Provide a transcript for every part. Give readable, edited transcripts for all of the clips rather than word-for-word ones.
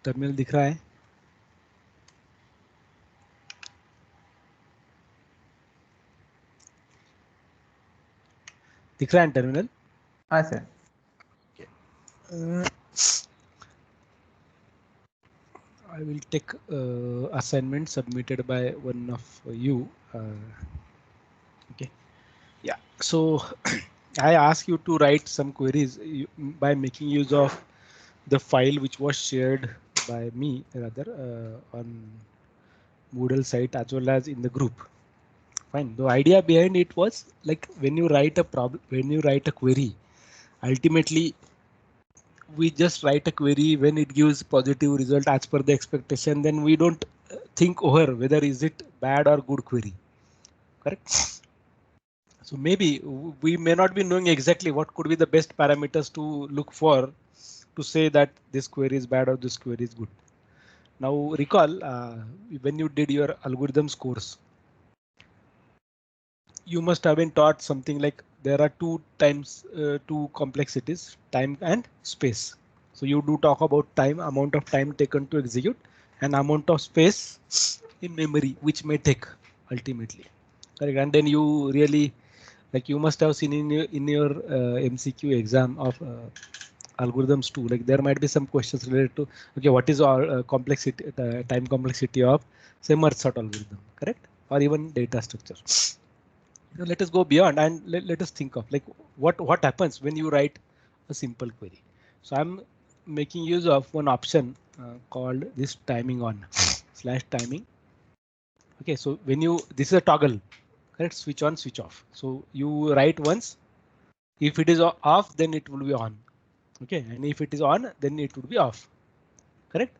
Terminal दिख रहा है? दिख रहा है टर्मिनल? हाँ sir. I will take assignment submitted by one of you. Okay. Yeah. So I ask you to write some queries by making use of the file which was shared by me rather on Moodle site as well as in the group. Fine. The idea behind it was like when you write a problem, when you write a query, ultimately we just write a query when it gives positive result as per the expectation, then we don't think over whether is it bad or good query. Correct? So maybe we may not be knowing exactly what could be the best parameters to look for to say that this query is bad or this query is good. Now recall when you did your algorithms course, you must have been taught something like there are two complexities, time and space. So you do talk about time, amount of time taken to execute, and amount of space in memory which may take ultimately. Correct. And then you really like you must have seen in your MCQ exam of algorithms too. Like there might be some questions related to okay, what is our complexity, time complexity of say merge sort algorithm, correct? Or even data structure. Let us go beyond and let us think of like what happens when you write a simple query. So I'm making use of one option called this timing on slash timing. Okay, so when you this is a toggle, correct? Switch on, switch off. So you write once. If it is off, then it will be on. Okay, and if it is on, then it would be off. Correct?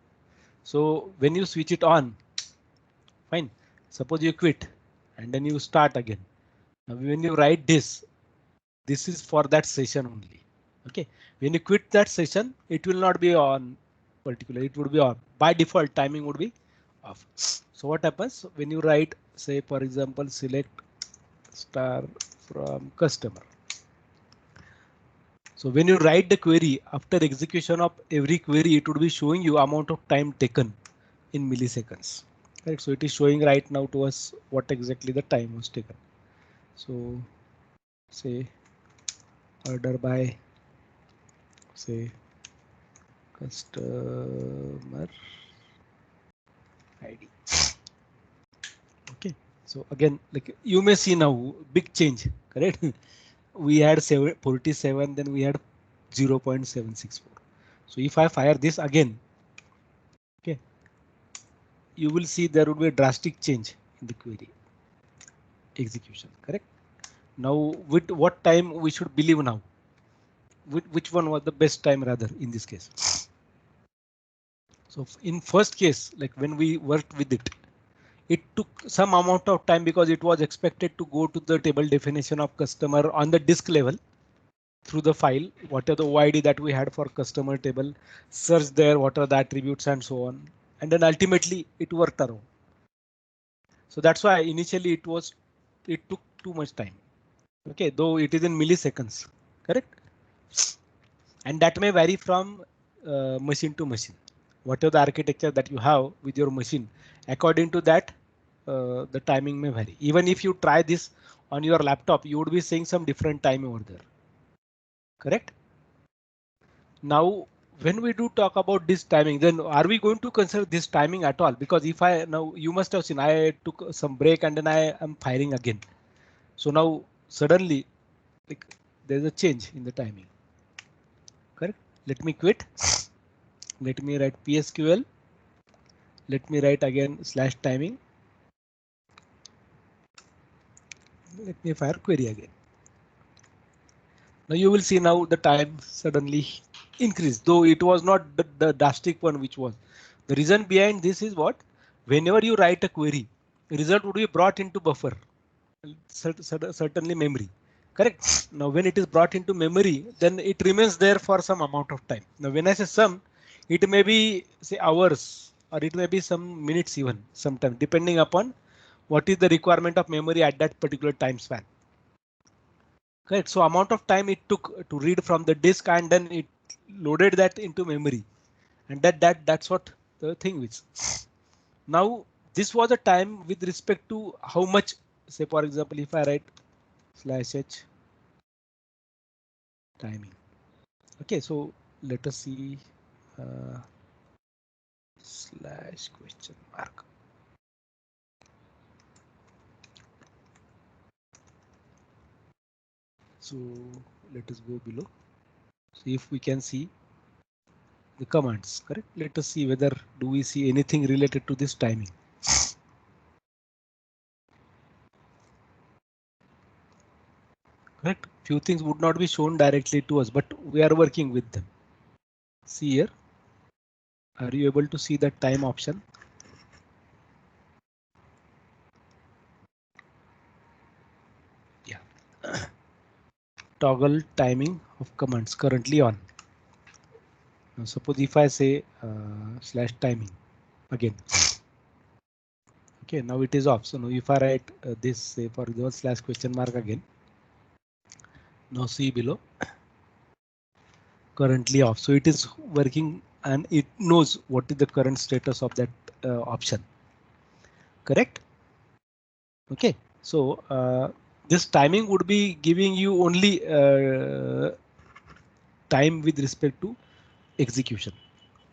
So when you switch it on, fine. Suppose you quit and then you start again. Now when you write this is for that session only. Okay, when you quit that session, it will not be on particular, it would be on. By default, timing would be off. So what happens when you write, say, for example, select star from customer. So when you write the query after execution of every query, it would be showing you amount of time taken in milliseconds. Right. So it is showing right now to us what exactly the time was taken. So say order by say customer ID. Okay. So again, like you may see now big change, correct? We had 47, then we had 0.764. So if I fire this again, okay, you will see there would be a drastic change in the query execution, correct? Now with what time we should believe now? Which one was the best time rather in this case? So in first case, like when we worked with it took some amount of time because it was expected to go to the table definition of customer on the disk level through the file, what are the OID that we had for customer table, search there, what are the attributes and so on. And then ultimately it worked around. So that's why initially it took too much time. Okay, though it is in milliseconds, correct? And that may vary from machine to machine. Whatever the architecture that you have with your machine, according to that, the timing may vary. Even if you try this on your laptop, you would be seeing some different time over there. Correct? Now, when we do talk about this timing, then are we going to consider this timing at all? Because if I now you must have seen I took some break and then I am firing again. So now suddenly like, there's a change in the timing. Correct? Let me quit. Let me write PSQL. Let me write again slash timing. Let me fire query again. Now you will see now the time suddenly increased, though it was not the drastic one which was. The reason behind this is what? Whenever you write a query, result would be brought into buffer, certainly memory. Correct. Now when it is brought into memory, then it remains there for some amount of time. Now when I say some, it may be say hours or it may be some minutes even sometime depending upon what is the requirement of memory at that particular time span. Correct. So amount of time it took to read from the disk and then it loaded that into memory. and that's what the thing is. Now this was a time with respect to how much, say for example, if I write /h timing. Okay, so let us see /?. So let us go below. See if we can see the commands, correct? Let us see whether do we see anything related to this timing. Correct. Few things would not be shown directly to us, but we are working with them. See here. Are you able to see that time option? Yeah. Toggle timing of commands currently on. Now suppose if I say /timing again. Okay, now it is off. So now if I write this, say for example / again. Now see below. Currently off. So it is working and it knows what is the current status of that option. Correct? Okay, so this timing would be giving you only time with respect to execution.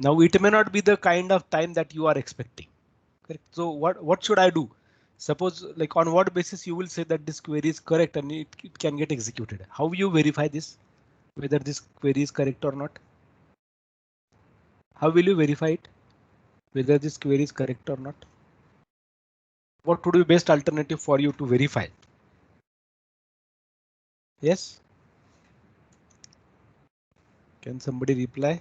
Now it may not be the kind of time that you are expecting. Correct. So what should I do? Suppose like on what basis you will say that this query is correct and it can get executed. How will you verify this? Whether this query is correct or not? How will you verify it? Whether this query is correct or not? What would be best alternative for you to verify? Yes. Can somebody reply?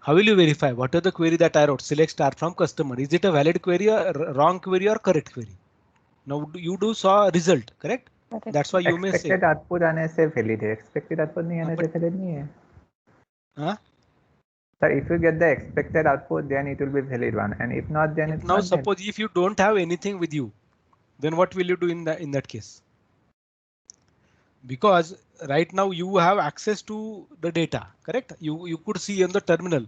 How will you verify? What are the query that I wrote? Select star from customer. Is it a valid query or wrong query or correct query? Now you do saw a result, correct? That's why you may say. Expected output आने से valid है. Expected output नहीं आने से valid नहीं है. Huh? So if you get the expected output, then it will be valid one, and if not, then it's now not suppose valid. if you don't have anything with you, then what will you do in that case? Because right now you have access to the data, correct? You could see on the terminal.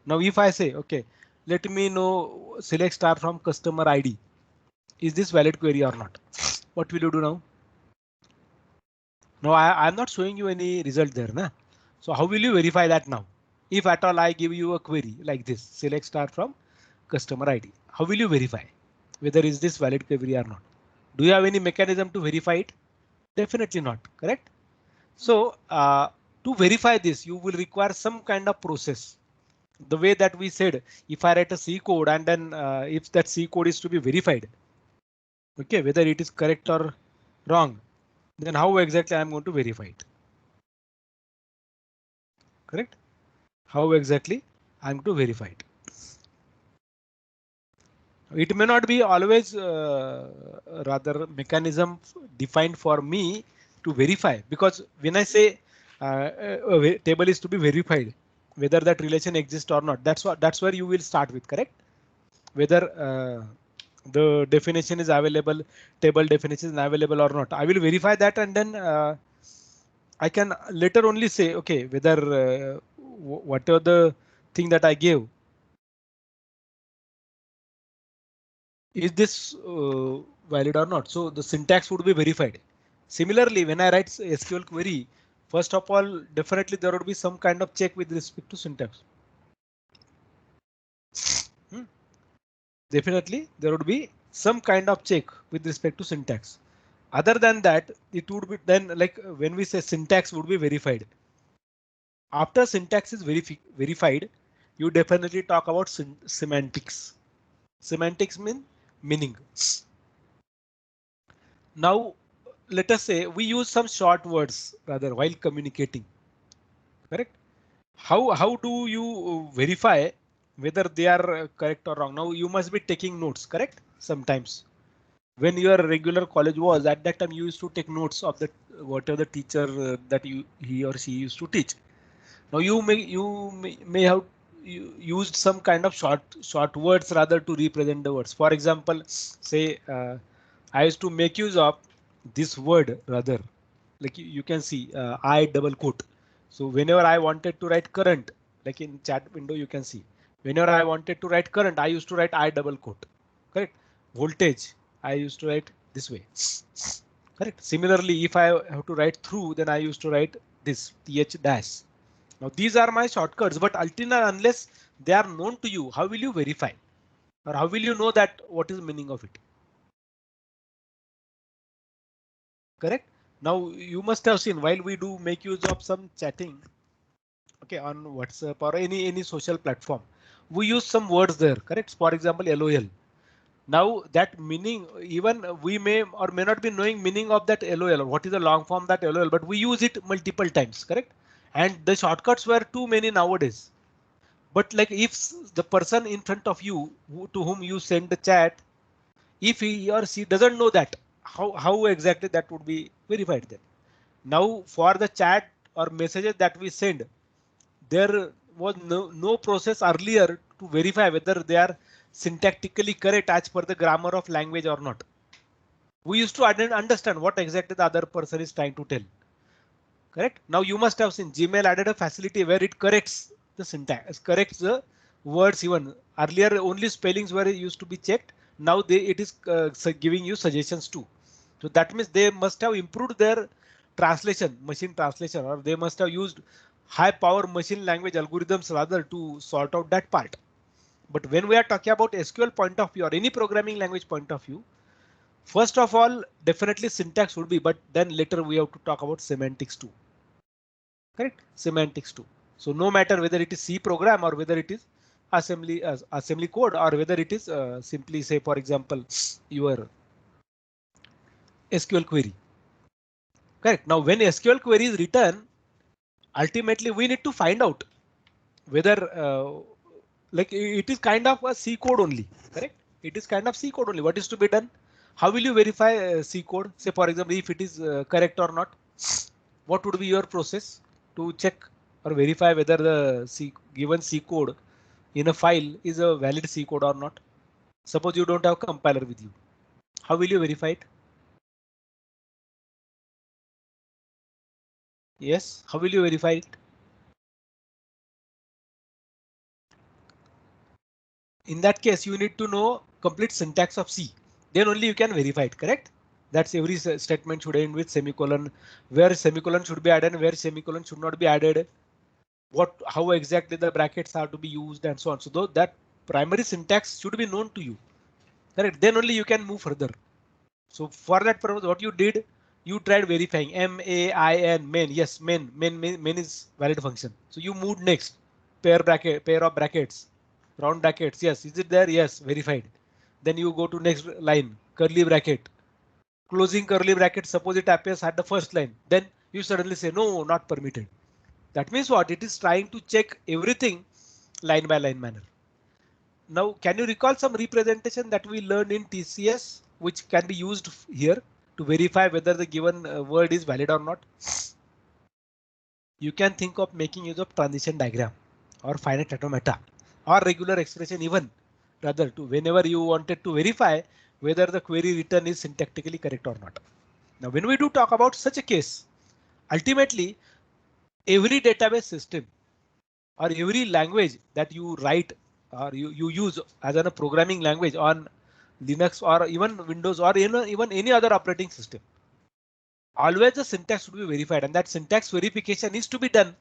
Now if I say, okay, let me know select star from customer ID. Is this valid query or not? What will you do now? No, I'm not showing you any result there. Na? So how will you verify that now? If at all I give you a query like this, select star from customer ID. How will you verify whether is this valid query or not? Do you have any mechanism to verify it? Definitely not, correct? So to verify this, you will require some kind of process. The way that we said, if I write a C code and then if that C code is to be verified, okay, whether it is correct or wrong, then how exactly I'm going to verify it? Correct? How exactly I'm to verify it? It may not be always rather mechanism defined for me to verify, because when I say a table is to be verified, whether that relation exists or not, that's where you will start with, correct? Whether the definition is available, table definition is available or not. I will verify that and then I can later only say, okay, whether whatever the thing that I gave, is this valid or not? So the syntax would be verified. Similarly, when I write SQL query, first of all, definitely there would be some kind of check with respect to syntax. Definitely there would be some kind of check with respect to syntax. Other than that, it would be then like when we say syntax would be verified. After syntax is verified, you definitely talk about semantics. Semantics mean meaning. Now, let us say we use some short words rather while communicating. Correct? How do you verify whether they are correct or wrong? Now you must be taking notes, correct? Sometimes when your regular college was at that time, you used to take notes of the whatever the teacher that he or she used to teach. Now you may have used some kind of short words rather to represent the words. For example, say I used to make use of this word rather, like you can see I double quote. So whenever I wanted to write current, Like in chat window, you can see whenever I wanted to write current, I used to write I double quote. Correct. Voltage, I used to write this way. Correct. Similarly, if I have to write through, then I used to write this th dash. Now these are my shortcuts, but unless they are known to you, how will you verify? Or how will you know that what is the meaning of it? Correct. Now you must have seen while we do make use of some chatting, okay, on WhatsApp or any social platform, we use some words there. Correct. For example, LOL. Now that meaning, even we may or may not be knowing meaning of that LOL or what is the long form that LOL, but we use it multiple times. Correct. And the shortcuts were too many nowadays. But like if the person in front of you to whom you send the chat, if he or she doesn't know that, how exactly that would be verified then? Now for the chat or messages that we send, there was no process earlier to verify whether they are syntactically correct as per the grammar of language or not. We used to understand what exactly the other person is trying to tell. Correct. Now you must have seen Gmail added a facility where it corrects the syntax, corrects the words even. Earlier only spellings were used to be checked. Now it is giving you suggestions too. So that means they must have improved their translation, machine translation, or they must have used high power machine language algorithms rather to sort out that part. But when we are talking about SQL point of view or any programming language point of view, first of all, definitely syntax would be, but then later we have to talk about semantics too. Correct? Semantics too. So no matter whether it is C program or whether it is assembly code or whether it is simply say, for example, your SQL query. Correct. Now when SQL query is written, ultimately we need to find out whether like it is kind of a C code only. Correct. It is kind of C code only. What is to be done? How will you verify C code? Say for example, if it is correct or not. What would be your process to check or verify whether the given C code in a file is a valid C code or not? Suppose you don't have compiler with you. How will you verify it? Yes. How will you verify it? In that case, you need to know complete syntax of C. Then only you can verify it, correct? That's every statement should end with semicolon, where semicolon should be added and where semicolon should not be added. How exactly the brackets are to be used and so on. So that primary syntax should be known to you. Correct. Then only you can move further. So for that purpose, what you did, you tried verifying main main. Yes, main is valid function. So you moved next pair of brackets, round brackets. Yes, is it there? Yes, verified. Then you go to next line, curly bracket, closing curly bracket. Suppose it appears at the first line. Then you suddenly say no, not permitted. That means what? It is trying to check everything line by line manner. Now, can you recall some representation that we learned in TCS, which can be used here to verify whether the given word is valid or not? You can think of making use of transition diagram or finite automata or regular expression even rather to whenever you wanted to verify whether the query written is syntactically correct or not. Now, when we do talk about such a case, ultimately every database system or every language that you write or you use as a programming language on Linux or even Windows or even any other operating system, always the syntax should be verified, and that syntax verification is to be done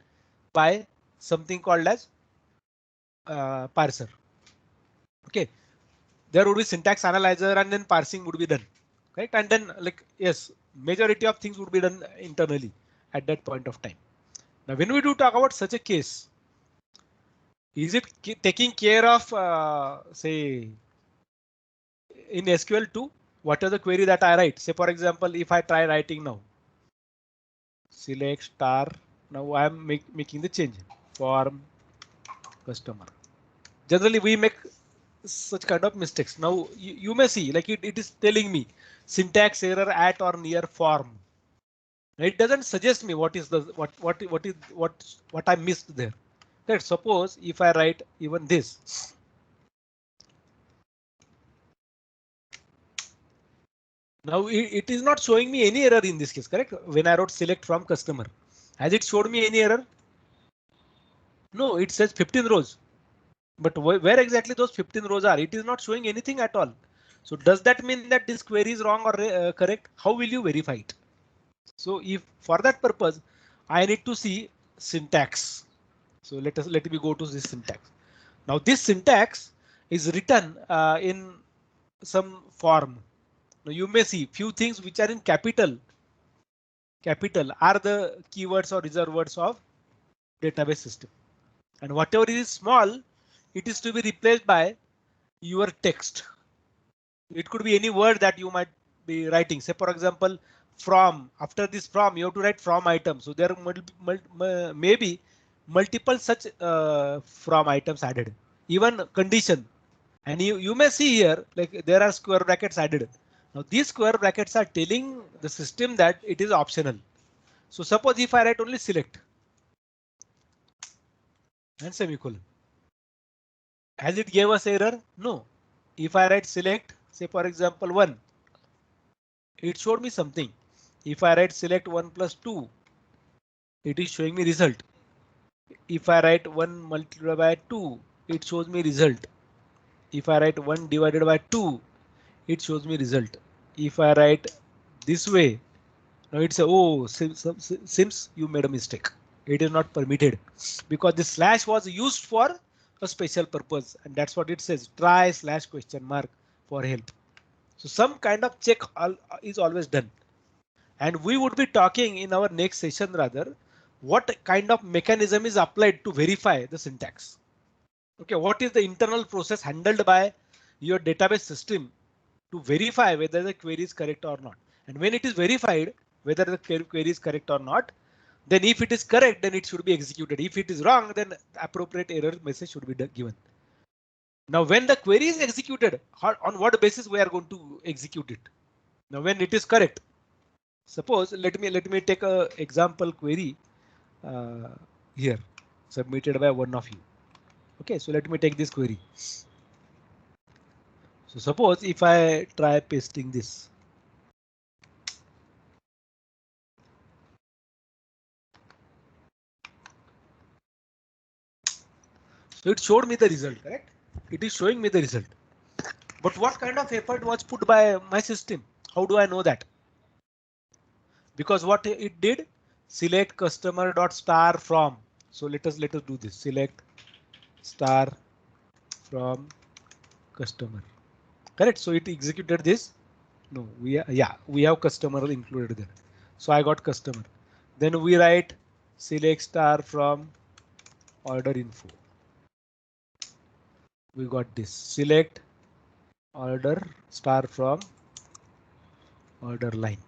by something called as parser. Okay, there would be syntax analyzer and then parsing would be done, correct? And then like yes, majority of things would be done internally at that point of time. Now, when we do talk about such a case, is it taking care of say in SQL2, what are the query that I write? Say for example, if I try writing now, select star. Now I am making the change form customer. Generally, we make such kind of mistakes. Now you may see like it is telling me syntax error at or near form. It doesn't suggest me what is the what I missed there. Let's suppose if I write even this. Now it is not showing me any error in this case, correct? When I wrote select from customer, has it showed me any error? No, it says 15 rows. But where exactly those 15 rows are? It is not showing anything at all. So does that mean that this query is wrong or correct? How will you verify it? So if for that purpose, I need to see syntax. So let me go to this syntax. Now this syntax is written in some form. Now you may see few things which are in capital are the keywords or reserved words of database system. And whatever is small, it is to be replaced by your text. It could be any word that you might be writing. Say for example, from. After this from, you have to write from item. So there may be multiple such from items added. Even condition. And you may see here like there are square brackets added. Now these square brackets are telling the system that it is optional. So suppose if I write only select and semicolon. Has it gave us error? No. If I write select, say for example 1, it showed me something. If I write select 1 plus 2, it is showing me result. If I write 1 multiplied by 2, it shows me result. If I write 1 divided by 2, it shows me result. If I write this way, now it's a oh Sims you made a mistake. It is not permitted because the slash was used for a special purpose, and that's what it says. Try slash question mark for help. So some kind of check is always done. And we would be talking in our next session rather what kind of mechanism is applied to verify the syntax. Okay, what is the internal process handled by your database system to verify whether the query is correct or not. And when it is verified whether the query is correct or not, then if it is correct, then it should be executed. If it is wrong, then the appropriate error message should be given. Now, when the query is executed, on what basis we are going to execute it? Now, when it is correct, suppose let me take a example query uh, here submitted by one of you. Okay, so let me take this query. So suppose if I try pasting this. So it showed me the result, correct? It is showing me the result. But what kind of effort was put by my system? How do I know that? Because what it did, select customer dot star from. So let us do this. Select star from customer. Correct. So it executed this. No, we have customer included there. So I got customer. Then we write select star from order info. We got this. Select order star from order line.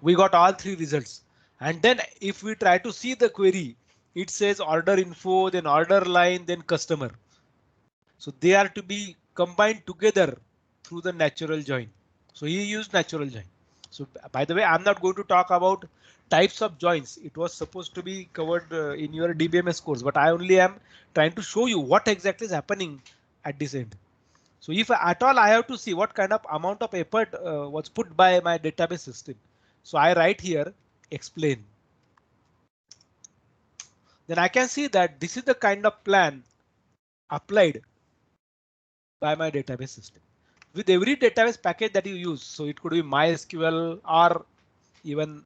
We got all three results. And then if we try to see the query, it says order info, then order line, then customer. So they are to be combined together through the natural join. So he used natural join. So by the way, I'm not going to talk about types of joins. It was supposed to be covered in your DBMS course, but I only am trying to show you what exactly is happening at this end. So if at all I have to see what kind of amount of effort was put by my database system. So I write here explain. Then I can see that this is the kind of plan applied by my database system. With every database package that you use, so it could be MySQL or even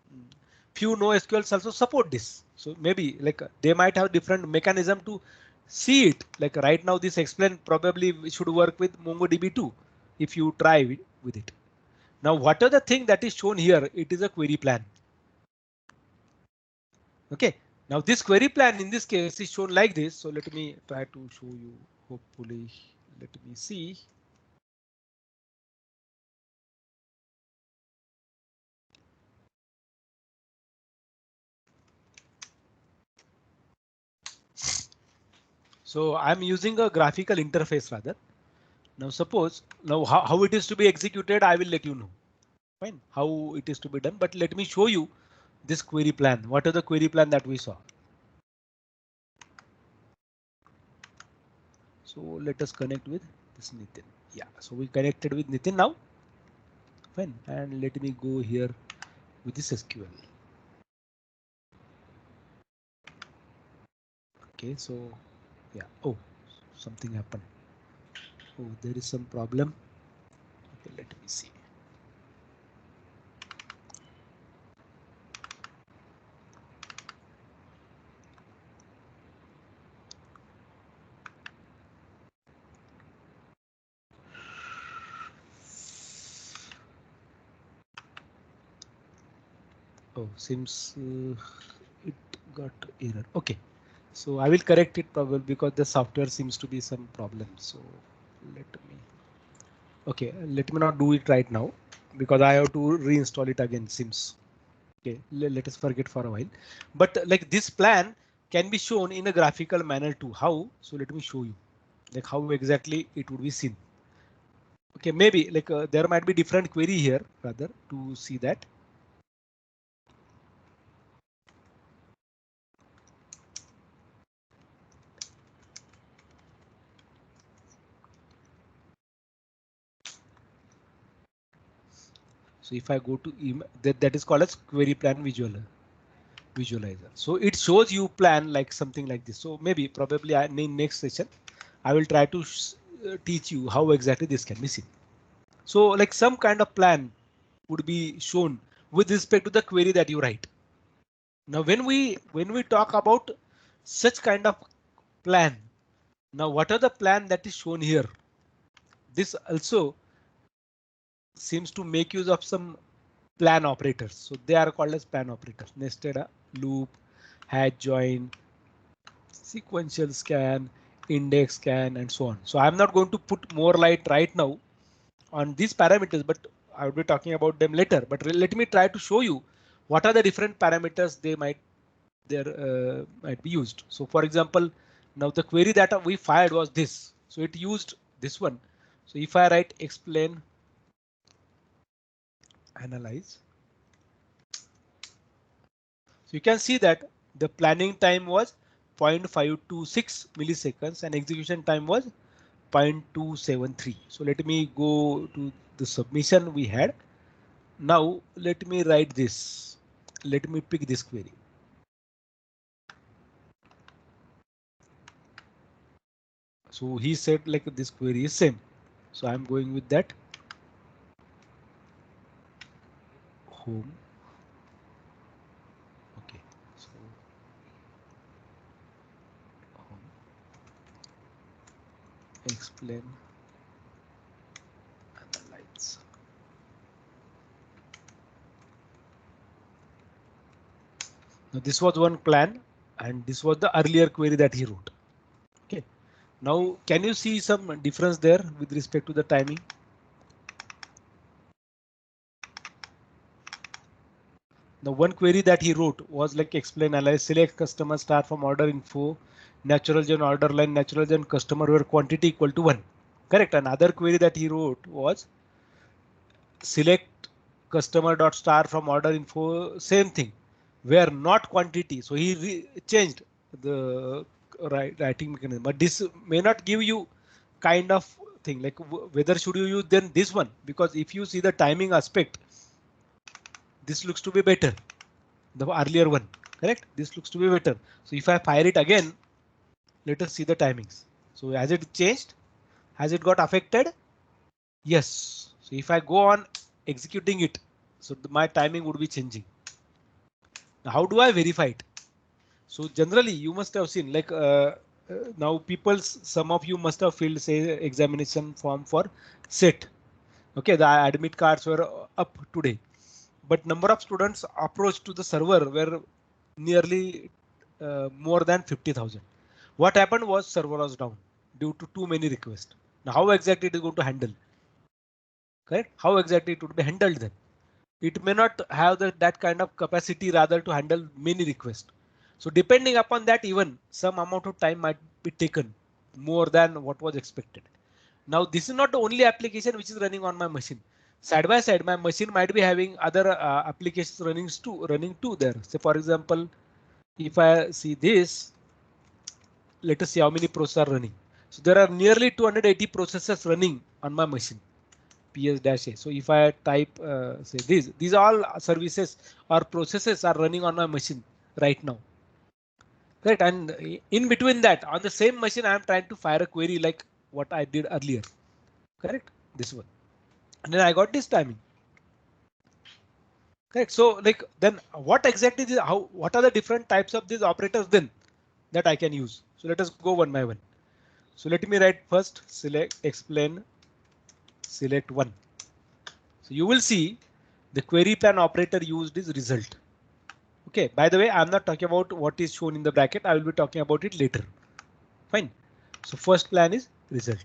few NoSQLs also support this. So maybe like they might have different mechanism to see it. Like right now, this explain probably should work with MongoDB too, if you try with it. Now, what are the thing that is shown here? It is a query plan. OK, now this query plan in this case is shown like this. So let me try to show you. Hopefully, let me see. So I'm using a graphical interface rather. Now suppose now how it is to be executed, I will let you know. Fine, how it is to be done. But let me show you this query plan. What are the query plan that we saw? So let us connect with this Nitin. Yeah, so we connected with Nitin now. Fine, and let me go here with this SQL. Okay, so yeah. Oh, something happened. Oh, there is some problem. Okay, let me see. Oh, seems it got error. Okay, so I will correct it probably because the software seems to be some problem. So let me. Okay, let me not do it right now because I have to reinstall it again. Seems okay. Let us forget for a while. But like this plan can be shown in a graphical manner too. How? So let me show you like how exactly it would be seen. Okay, maybe like there might be different query here rather to see that. So if I go to that is called as query plan visualizer. So it shows you plan like something like this. So maybe probably in next session, I will try to teach you how exactly this can be seen. So like some kind of plan would be shown with respect to the query that you write. Now when we talk about such kind of plan, now what are the plan that is shown here? This also seems to make use of some plan operators. So they are called as plan operators. Nested loop, hash join, sequential scan, index scan, and so on. So I'm not going to put more light right now on these parameters, but I will be talking about them later. But let me try to show you what are the different parameters they might be used. So for example, now the query that we fired was this. So it used this one. So if I write explain analyze. So you can see that the planning time was 0.526 milliseconds and execution time was 0.273. So let me go to the submission we had. Now let me write this. Let me pick this query. So he said like this query is same. So I'm going with that. Home. Okay. So home. Explain analyze. Now this was one plan and this was the earlier query that he wrote. Okay. Now can you see some difference there with respect to the timing? The one query that he wrote was like explain analyze select customer start from order info natural gen order line natural gen customer where quantity equal to 1. Correct. Another query that he wrote was select customer dot star from order info same thing where not quantity. So he changed the writing mechanism. But this may not give you kind of thing like whether should you use then this one because if you see the timing aspect, this looks to be better. The earlier one, correct? This looks to be better. So if I fire it again, let us see the timings. So has it changed? Has it got affected? Yes. So if I go on executing it, so my timing would be changing. Now how do I verify it? So generally you must have seen like now some of you must have filled say examination form for set. Okay, the admit cards were up today, but number of students approached to the server were nearly more than 50,000. What happened was server was down due to too many requests. Now how exactly it is going to handle? Correct? How exactly it would be handled then? It may not have that kind of capacity rather to handle many requests. So depending upon that, even some amount of time might be taken more than what was expected. Now this is not the only application which is running on my machine. Side by side, my machine might be having other applications running too there. Say for example, if I see this, let us see how many processes are running. So there are nearly 280 processes running on my machine. PS-A. So if I type say these all services or processes are running on my machine right now. Correct. And in between that, on the same machine, I am trying to fire a query like what I did earlier. Correct. This one. And then I got this timing. Correct. So like then what exactly is how what are the different types of these operators then that I can use? So let us go one by one. So let me write first select explain select one. So you will see the query plan operator used is result. Okay, by the way, I'm not talking about what is shown in the bracket. I will be talking about it later. Fine. So first plan is result.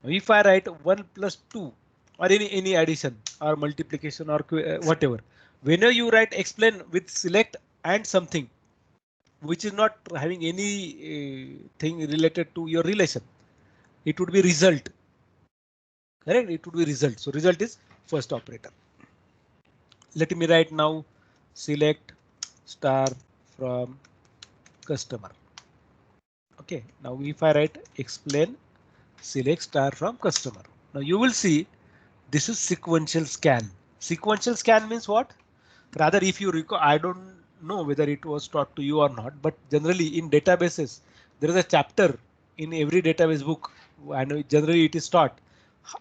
Now if I write 1 plus 2 or any addition or multiplication or whatever, whenever you write explain with select and something which is not having any thing related to your relation, it would be result. Correct? It would be result. So result is first operator. Let me write now select star from customer. Okay, now if I write explain select star from customer. Now you will see this is sequential scan. Sequential scan means what? Rather, if you recall, I don't know whether it was taught to you or not, but generally in databases, there is a chapter in every database book. I know generally it is taught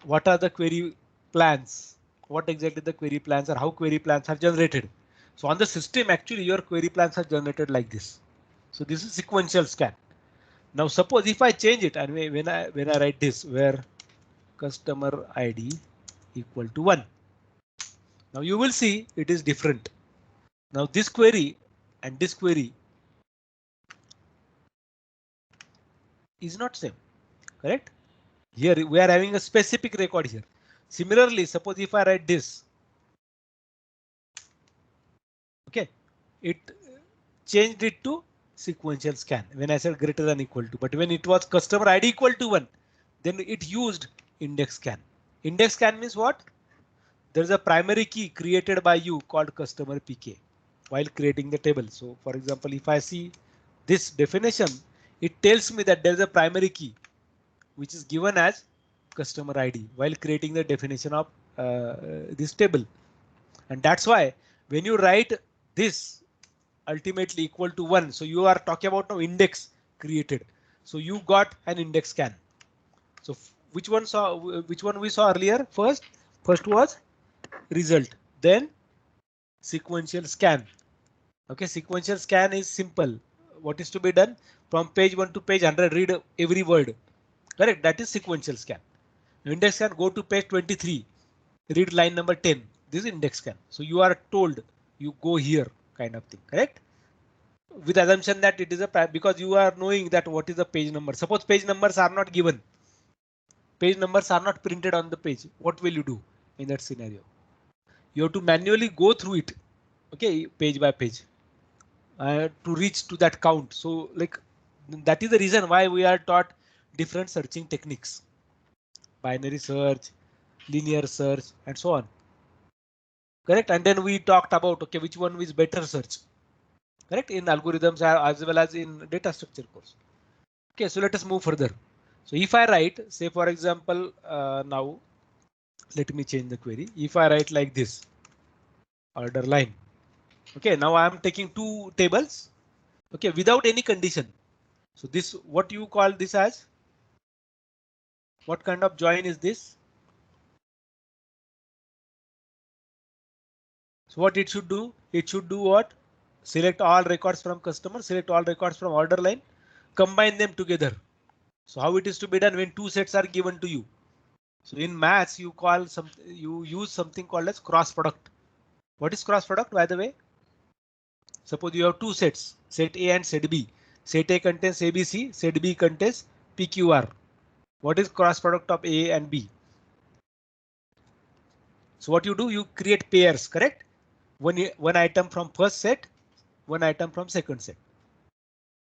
what are the query plans, what exactly the query plans are, how query plans are generated. So on the system, actually your query plans are generated like this. So this is sequential scan. Now suppose if I change it and when I write this where customer ID equal to 1. Now you will see it is different. Now this query and this query is not same, correct? Here we are having a specific record here. Similarly, suppose if I write this, okay, it changed it to sequential scan when I said greater than equal to, but when it was customer ID equal to 1, then it used index scan. Index scan means what? There is a primary key created by you called customer PK while creating the table. So for example, if I see this definition, it tells me that there is a primary key which is given as customer ID while creating the definition of this table. And that's why when you write this ultimately equal to 1, so you are talking about now index created. So you got an index scan. So which one we saw earlier? First was result, then sequential scan. Okay, sequential scan is simple. What is to be done? From page 1 to page 100, read every word. Correct, that is sequential scan. Index scan, go to page 23, read line number 10. This is index scan. So you are told you go here kind of thing, correct? With assumption that it is a because you are knowing that what is the page number. Suppose page numbers are not given. Page numbers are not printed on the page. What will you do in that scenario? You have to manually go through it, okay, page by page, to reach to that count. So like that is the reason why we are taught different searching techniques, binary search, linear search, and so on. Correct. And then we talked about okay, which one is better search. Correct, in algorithms as well as in data structure course. Okay, so let us move further. So if I write, say for example, now let me change the query. If I write like this, order line. Okay, now I am taking two tables. Okay, without any condition. So this, what you call this as? What kind of join is this? So what it should do? It should do what? Select all records from customer, select all records from order line, combine them together. So how it is to be done when two sets are given to you? So in maths, you use something called as cross product. What is cross product, by the way? Suppose you have two sets, set A and set B. Set A contains ABC, set B contains PQR. What is cross product of A and B? So what you do, you create pairs, correct? One item from first set, one item from second set.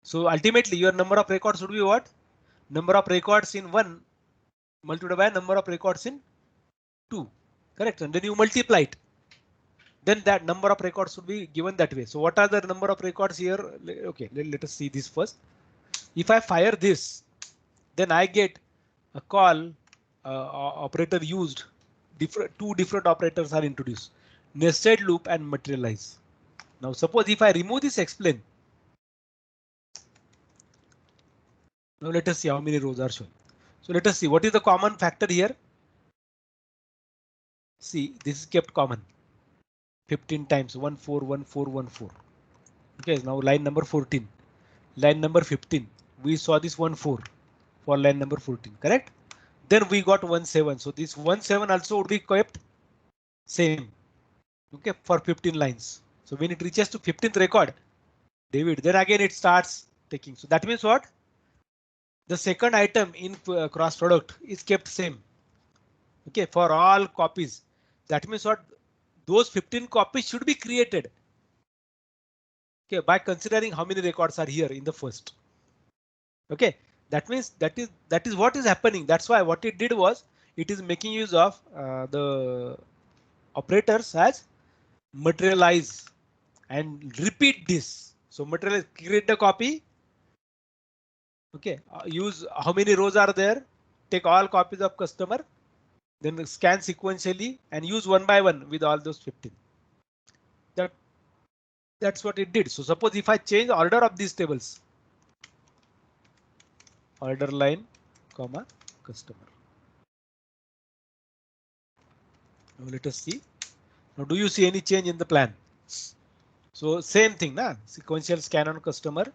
So ultimately your number of records would be what? Number of records in 1 multiplied by number of records in 2. Correct. And then you multiply it. Then that number of records would be given that way. So what are the number of records here? Okay, let us see this first. If I fire this, then I get a call operator used. Two different operators are introduced. Nested loop and materialize. Now suppose if I remove this explain. Now let us see how many rows are shown. So let us see what is the common factor here. See, this is kept common 15 times 1 4 1 4 1 4. Okay, now line number 14, line number 15. We saw this 1 4 for line number 14, correct? Then we got 1 7. So this 1 7 also would be kept same. Okay, for 15 lines. So when it reaches to 15th record, David, then again it starts taking. So that means what? The second item in cross product is kept same. Okay, for all copies. That means what? Those 15 copies should be created. Okay, by considering how many records are here in the first. Okay, that means that is what is happening. That's why what it did was it is making use of the operators as materialize and repeat this. So materialize, create the copy. Okay, use how many rows are there. Take all copies of customer, then scan sequentially and use one by one with all those 15. That's what it did. So suppose if I change order of these tables, order line, comma, customer. Now let us see. Now do you see any change in the plan? So same thing, na? Sequential scan on customer,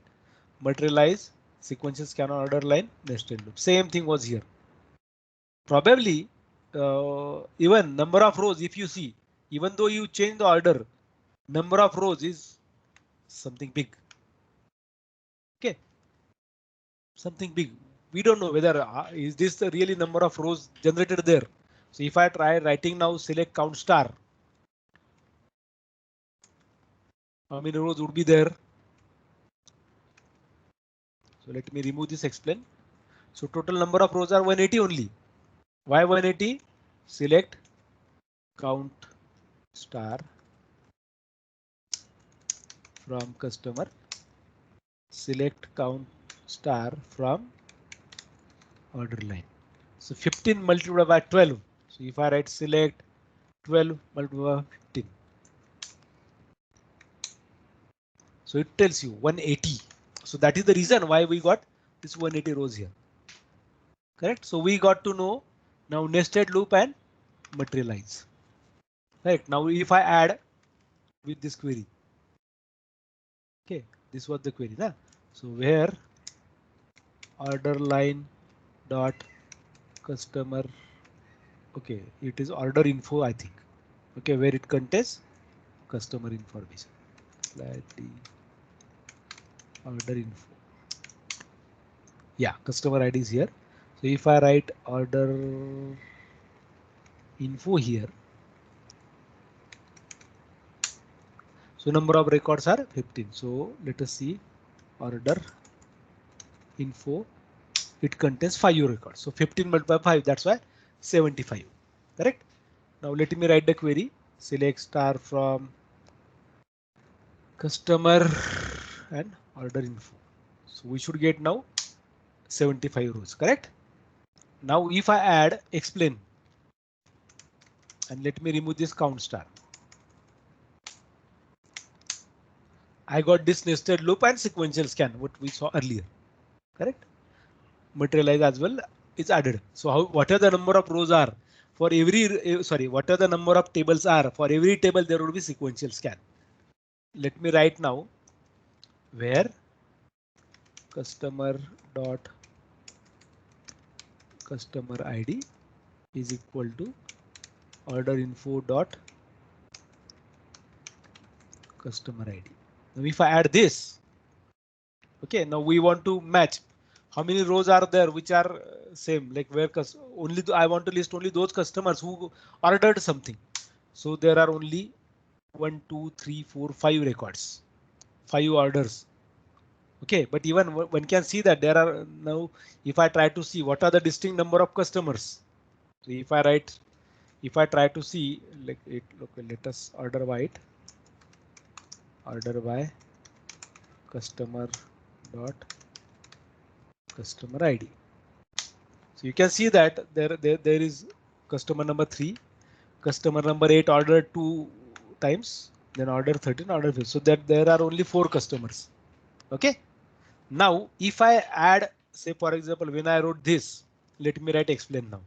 materialize, sequential scan on order line, nested loop. Same thing was here. Probably even number of rows, if you see, even though you change the order, number of rows is something big. Okay, something big. We don't know whether is this the really number of rows generated there. So if I try writing now, select count star, how many rows would be there? So let me remove this, explain. So total number of rows are 180 only. Why 180? Select count star from customer. Select count star from order line. So 15 multiplied by 12. So if I write select 12 multiplied by 15. So it tells you 180. So that is the reason why we got this 180 rows here. Correct. So we got to know now nested loop and materialize. Right. Now if I add with this query. Okay, this was the query. Nah? So where order line dot customer. Okay, it is order info, I think. Okay, where it contains customer information. Slightly order info. Yeah, customer ID is here. So if I write order info here, so number of records are 15. So let us see order info. It contains 5 records. So 15 multiplied by 5. That's why 75. Correct. Now let me write the query. Select star from customer and order info. So we should get now 75 rows. Correct. Now if I add explain and let me remove this count star. I got this nested loop and sequential scan, what we saw earlier. Correct. Materialize as well is added. So how, what are the number of rows are for every, sorry, what are the number of tables are for every table there will be sequential scan. Let me write now where customer dot customer ID is equal to order info dot customer ID. Now if I add this, okay, now we want to match how many rows are there which are same, like where only I want to list only those customers who ordered something. So there are only 1, 2, 3, 4, 5 records, 5 orders. Okay, but even one can see that there are now, if I try to see what are the distinct number of customers. So if I write, if I try to see, like it, okay, let us order by it, order by customer dot customer ID. So you can see that there is customer number 3, customer number 8 ordered 2 times, then order 13, order 15. So that there are only 4 customers. Okay. Now if I add say for example, when I wrote this, let me write explain now.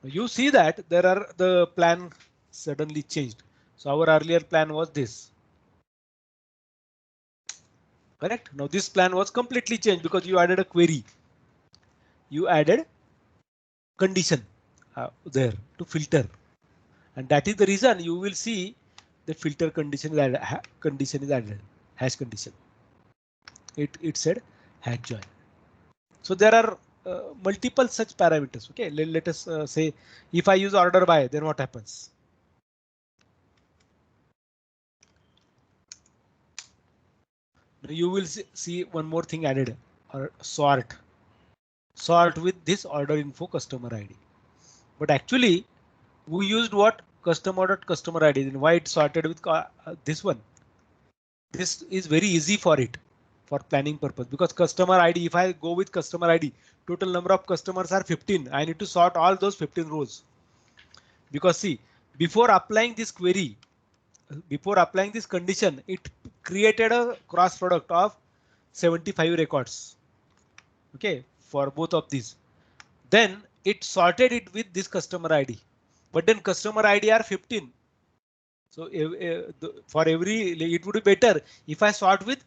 You see that there are the plan suddenly changed. So our earlier plan was this. Correct. Now this plan was completely changed because you added a query. You added condition there to filter, and that is the reason you will see the filter condition is added, condition is added, hash condition. It said hash join. So there are multiple such parameters. Okay, let us say if I use order by, then what happens? Now you will see one more thing added, or sort with this order info customer ID. But actually we used what customer.customer ID. Then why it sorted with this one? This is very easy for it for planning purpose because customer ID, if I go with customer ID, total number of customers are 15. I need to sort all those 15 rows because see, before applying this query, before applying this condition, it created a cross product of 75 records. OK, for both of these. Then it sorted it with this customer ID. But then customer ID are 15. So for every, it would be better if I sort with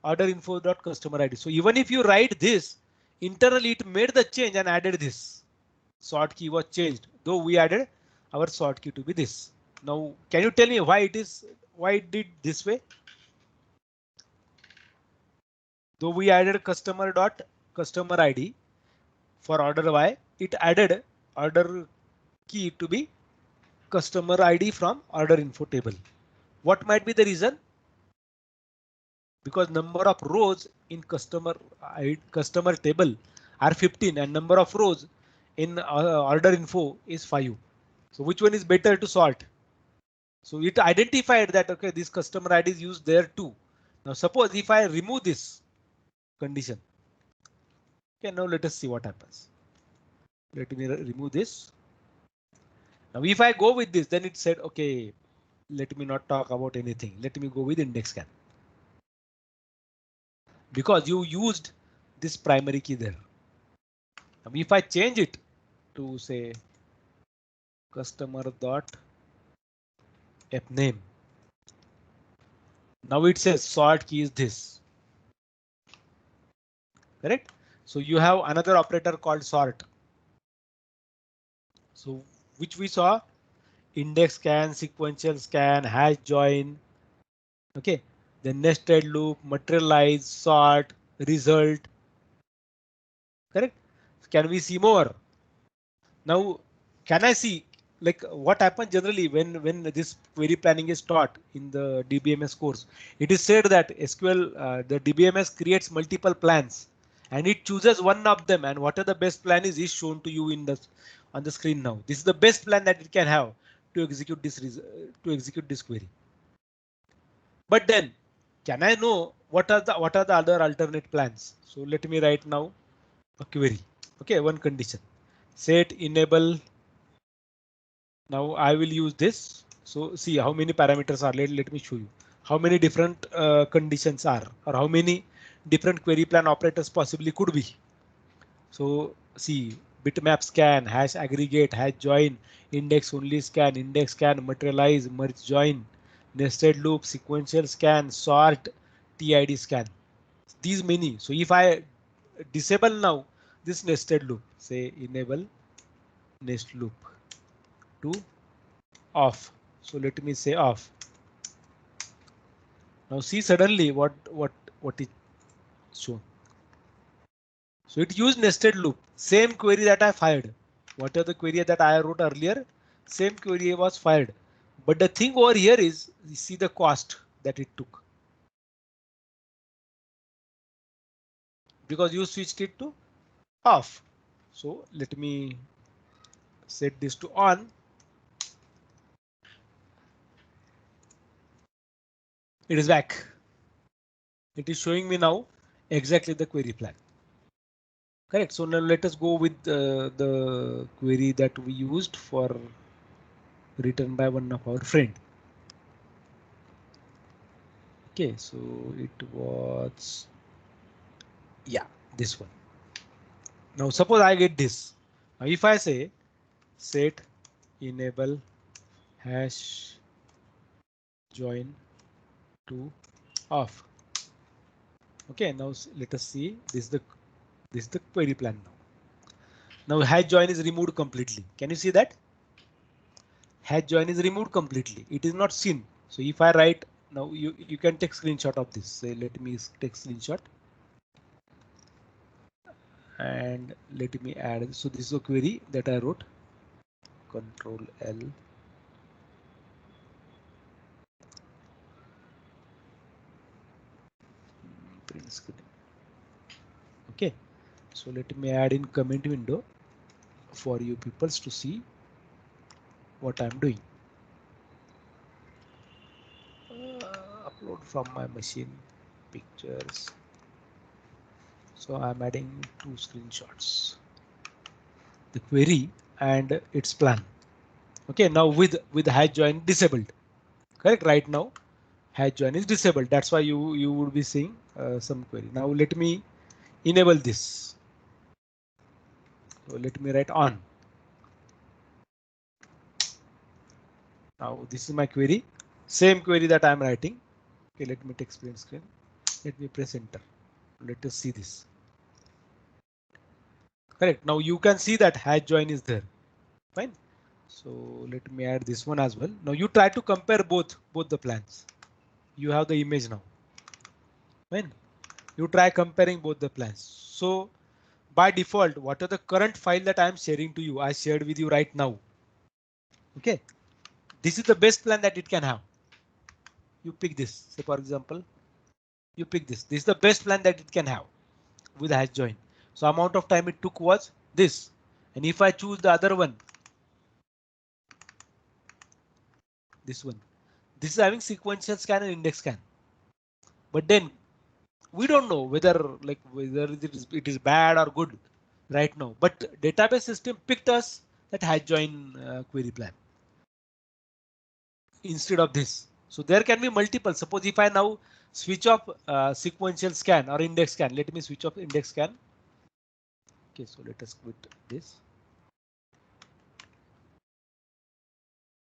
order info dot customer ID. So even if you write this, internally it made the change and added this. Sort key was changed, though we added our sort key to be this. Now, can you tell me why it did this way? Though we added customer dot customer ID for order Y, it added order key to be customer ID from order info table. What might be the reason? Because number of rows in customer table are 15 and number of rows in order info is 5. So which one is better to sort? So it identified that okay, this customer ID is used there too. Now suppose if I remove this condition. Okay, now let us see what happens. Let me remove this. Now if I go with this, then it said okay, let me not talk about anything. Let me go with index scan. Because you used this primary key there. Now if I change it to say customer dot app name, now it says sort key is this. Correct? So you have another operator called sort. So which we saw index scan, sequential scan, hash join. OK, then nested loop, materialize, sort, result. Correct? Can we see more? Now, can I see like what happens generally when this query planning is taught in the DBMS course? It is said that SQL, the DBMS creates multiple plans and it chooses one of them, and what are the best plan is shown to you in the on the screen now. This is the best plan that it can have to execute this query. But then, can I know what are the other alternate plans? So let me write now a query. OK, one condition. Set enable. Now I will use this. So see how many parameters are. Let me show you how many different conditions are, or how many different query plan operators possibly could be. So see bitmap scan, hash aggregate, hash join, index only scan, index scan, materialize, merge join, nested loop, sequential scan, sort, TID scan. These many. So if I disable now this nested loop, say enable nest loop to off. So let me say off. Now see suddenly what is shown. So it used nested loop, same query that I fired. What are the query that I wrote earlier? Same query was fired. But the thing over here is you see the cost that it took. Because you switched it to off. So let me set this to on. It is back. It is showing me now exactly the query plan. Correct. So now let us go with the query that we used for written by one of our friend. Okay, so it was, yeah, this one. Now suppose I get this. Now if I say set enable hash join to off. Okay, now let us see. This is the query plan now. Now hash join is removed completely. Can you see that? Hash join is removed completely. It is not seen. So if I write now, you can take screenshot of this. Say let me take screenshot and let me add. So this is a query that I wrote. Control L. Print screen. Okay. So let me add in comment window for you peoples to see what I'm doing. Upload from my machine pictures. So I'm adding 2 screenshots. The query and its plan. Okay, now with hash join disabled. Correct. Right now, hash join is disabled. That's why you would be seeing some query. Now let me enable this. So let me write on. Now this is my query. Same query that I'm writing. Okay, let me take print screen. Let me press enter. Let us see this. Correct. Now you can see that hash join is there. Fine. So let me add this one as well. Now you try to compare both the plans. You have the image now. Fine. You try comparing both the plans. So by default, what are the current file that I am sharing to you? I shared with you right now. Okay. This is the best plan that it can have. You pick this. Say for example, you pick this. This is the best plan that it can have with hash join. So amount of time it took was this. And if I choose the other one, this one, this is having sequential scan and index scan. But then we don't know whether it is bad or good right now. But database system picked us that hash join query plan instead of this. So there can be multiple. Suppose if I now switch off sequential scan or index scan, let me switch off index scan. Okay, so let us quit this.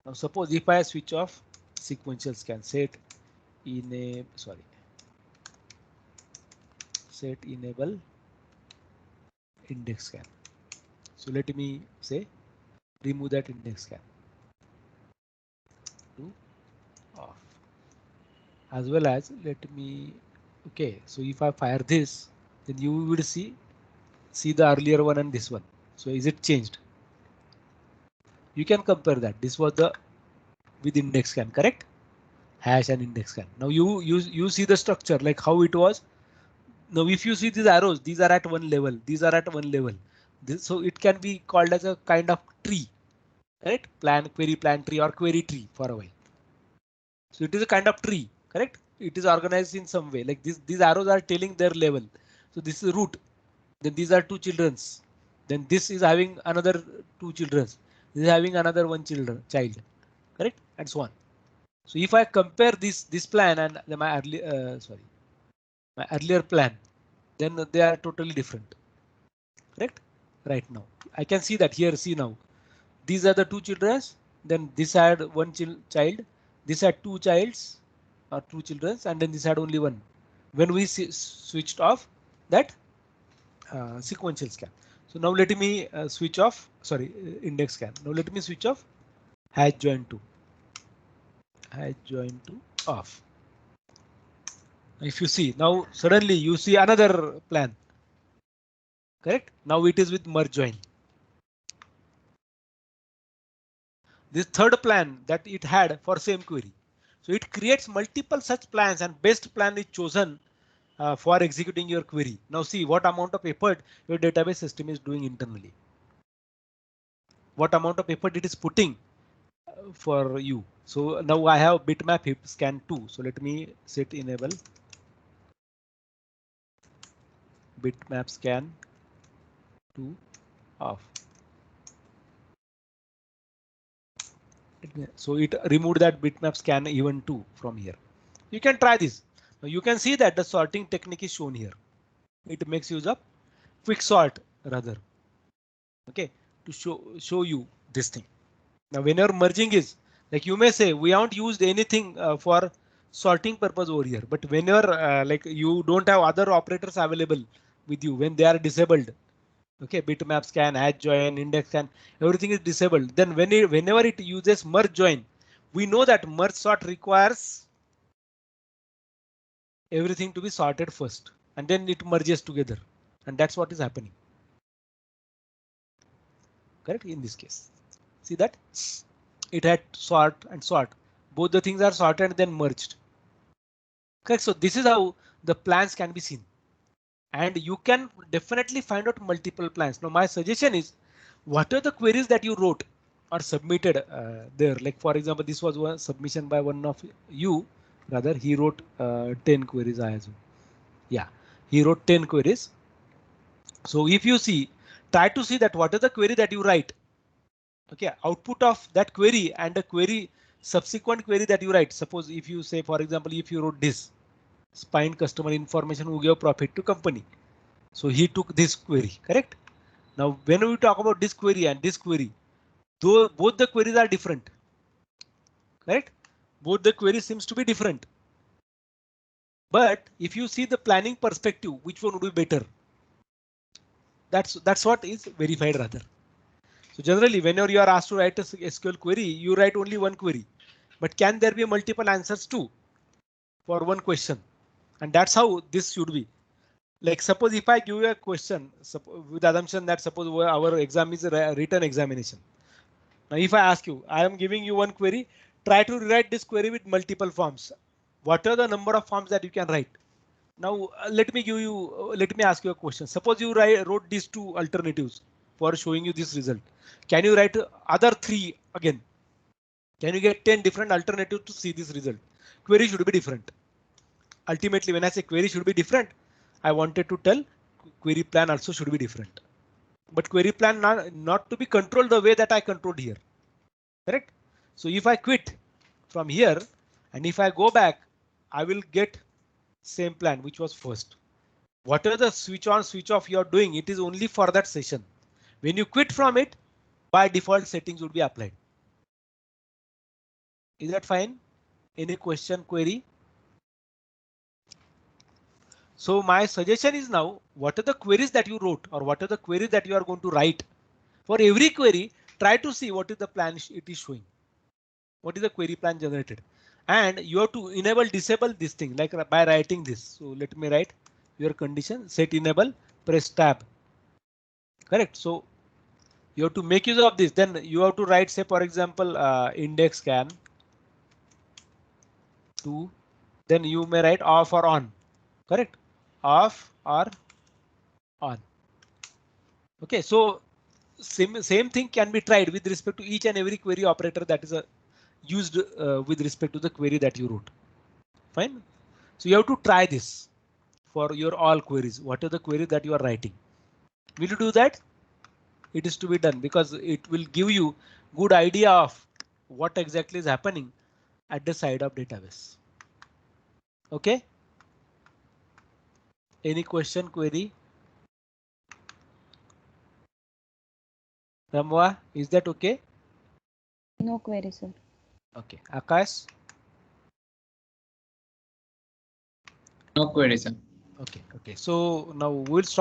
Now suppose if I switch off sequential scan, set enable index scan. So let me say remove that index scan to off, as well as let me. Okay, so if I fire this, then you will see the earlier one and this one. So is it changed? You can compare that. This was the with index scan, correct? Hash and index scan. Now you see the structure like how it was. Now if you see these arrows, these are at one level, these are at one level. So it can be called as a kind of tree, correct? Plan, query plan tree or query tree for a while. So it is a kind of tree, correct? It is organized in some way like this. These arrows are telling their level. So this is root. Then these are two childrens. Then this is having another two childrens. This is having another one child, correct? And so on. So if I compare this plan and my earlier plan, then they are totally different, correct? Right now, I can see that here. See now, these are the two children. Then this had one child. This had two childs or two children, and then this had only one. When we switched off that sequential scan. So now let me switch off. Sorry, index scan. Now let me switch off hash join to off. If you see now, suddenly you see another plan, correct? Now it is with merge join. This third plan that it had for same query. So it creates multiple such plans and best plan is chosen for executing your query. Now see what amount of effort your database system is doing internally. What amount of effort it is putting for you. So now I have bitmap heap scan 2. So let me set enable bitmap scan 2 off. So it removed that bitmap scan even 2 from here. You can try this. Now you can see that the sorting technique is shown here. It makes use of quick sort rather. Okay, to show you this thing. Now when you're merging is like you may say we haven't used anything for sorting purpose over here, but when you're like you don't have other operators available with you when they are disabled. Okay, bitmap scan, add join, index scan, everything is disabled. Then whenever it uses merge join, we know that merge sort requires everything to be sorted first and then it merges together, and that's what is happening. Correct in this case. See that it had sort and sort. Both the things are sorted and then merged. Correct. So this is how the plans can be seen. And you can definitely find out multiple plans. Now my suggestion is what are the queries that you wrote or submitted there? Like for example, this was one submission by one of you. Rather, he wrote 10 queries. I assume. Yeah, he wrote 10 queries. So if you see, try to see that what is the query that you write. Okay, output of that query and the query subsequent query that you write. Suppose if you say, for example, if you wrote this find customer information who gave profit to company. So he took this query, correct? Now, when we talk about this query and this query, though both the queries are different, correct? Both the queries seems to be different. But if you see the planning perspective, which one would be better? That's what is verified rather. So generally, whenever you are asked to write a SQL query, you write only one query. But can there be multiple answers too for one question? And that's how this should be. Like suppose if I give you a question with assumption that suppose our exam is a written examination. Now if I ask you, I am giving you one query, try to rewrite this query with multiple forms. What are the number of forms that you can write? Now let me ask you a question. Suppose you wrote these two alternatives for showing you this result. Can you write other three again? Can you get 10 different alternatives to see this result? Query should be different. Ultimately, when I say query should be different, I wanted to tell query plan also should be different. But query plan not to be controlled the way that I controlled here. Correct? So if I quit from here and if I go back, I will get same plan which was first. Whatever the switch on switch off you're doing, it is only for that session. When you quit from it, by default settings would be applied. Is that fine? Any question, query? So my suggestion is now, what are the queries that you wrote or what are the queries that you are going to write? For every query, try to see what is the plan it is showing. What is the query plan generated? And you have to enable disable this thing like by writing this. So let me write your condition set enable, press tab. Correct. So you have to make use of this. Then you have to write, say, for example, index scan to, then you may write off or on. Correct. Off or on. OK, so same thing can be tried with respect to each and every query operator that is used with respect to the query that you wrote. Fine. So you have to try this for your all queries. What are the queries that you are writing? Will you do that? It is to be done because it will give you good idea of what exactly is happening at the side of database. OK. Any question, query? Ramwa, is that OK? No query, sir. OK. Akash? No query, sir. OK. OK. So now we'll stop.